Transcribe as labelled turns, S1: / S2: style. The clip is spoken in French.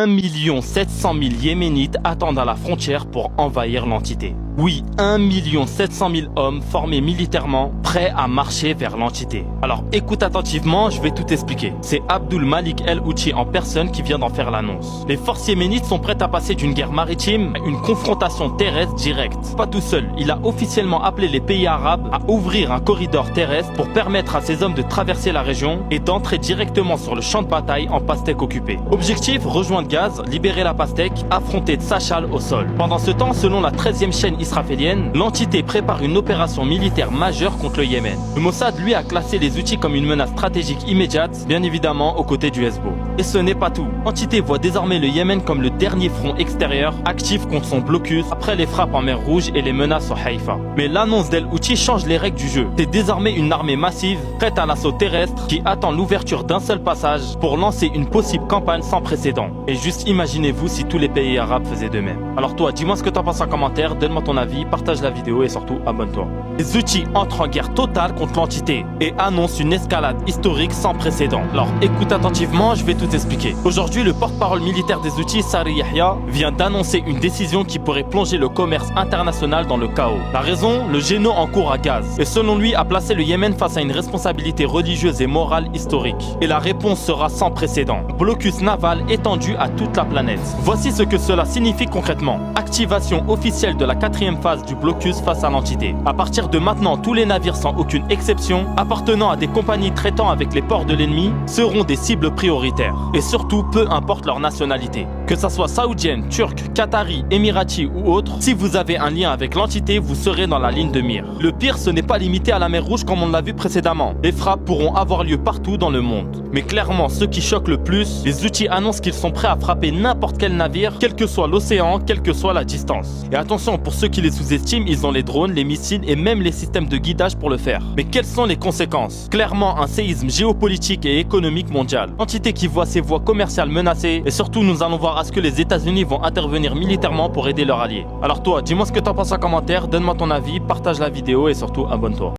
S1: 1 700 000 Yéménites attendent à la frontière pour envahir l'entité. Oui, 1 700 000 hommes formés militairement, prêts à marcher vers l'entité. Alors écoute attentivement, je vais tout expliquer. C'est Abdul Malik El Houthi en personne qui vient d'en faire l'annonce. Les forces yéménites sont prêtes à passer d'une guerre maritime à une confrontation terrestre directe. Pas tout seul, il a officiellement appelé les pays arabes à ouvrir un corridor terrestre pour permettre à ces hommes de traverser la région et d'entrer directement sur le champ de bataille en pastèque occupée. Objectif, rejoindre Gaz, libérer la pastèque, affronter Tsachal au sol. Pendant ce temps, selon la 13e chaîne israélienne, l'entité prépare une opération militaire majeure contre le Yémen. Le Mossad, lui, a classé les Houthis comme une menace stratégique immédiate, bien évidemment aux côtés du Hezbollah. Et ce n'est pas tout. L'entité voit désormais le Yémen comme le dernier front extérieur actif contre son blocus après les frappes en mer Rouge et les menaces au Haïfa. Mais l'annonce d'El Houthi change les règles du jeu. C'est désormais une armée massive, prête à l'assaut terrestre, qui attend l'ouverture d'un seul passage pour lancer une possible campagne sans précédent. Et juste imaginez-vous si tous les pays arabes faisaient de même. Alors toi, dis-moi ce que t'en penses en commentaire, donne-moi ton avis, partage la vidéo et surtout abonne-toi. Les Houthis entrent en guerre totale contre l'entité et annoncent une escalade historique sans précédent. Alors écoute attentivement, je vais tout expliquer. Aujourd'hui, le porte-parole militaire des Houthis, Sari Yahya, vient d'annoncer une décision qui pourrait plonger le commerce international dans le chaos. La raison, le géno en cours à Gaz. Et selon lui, a placé le Yémen face à une responsabilité religieuse et morale historique. Et la réponse sera sans précédent. Blocus naval étendu à toute la planète. Voici ce que cela signifie concrètement. Activation officielle de la 4e phase du blocus face à l'entité. À partir de maintenant, tous les navires sans aucune exception, appartenant à des compagnies traitant avec les ports de l'ennemi, seront des cibles prioritaires. Et surtout, peu importe leur nationalité. Que ça soit saoudienne, turque, qatari, émirati ou autre, si vous avez un lien avec l'entité, vous serez dans la ligne de mire. Le pire, ce n'est pas limité à la mer Rouge comme on l'a vu précédemment. Les frappes pourront avoir lieu partout dans le monde. Mais clairement, ce qui choque le plus, les Houthis annoncent qu'ils sont prêts à frapper n'importe quel navire, quel que soit l'océan, quelle que soit la distance. Et attention, pour ceux qui les sous-estiment, ils ont les drones, les missiles et même les systèmes de guidage pour le faire. Mais quelles sont les conséquences? Clairement, un séisme géopolitique et économique mondial. Entité qui voit ses voies commerciales menacées et surtout, nous allons voir à ce que les États-Unis vont intervenir militairement pour aider leurs alliés. Alors toi, dis-moi ce que t'en penses en commentaire, donne-moi ton avis, partage la vidéo et surtout abonne-toi.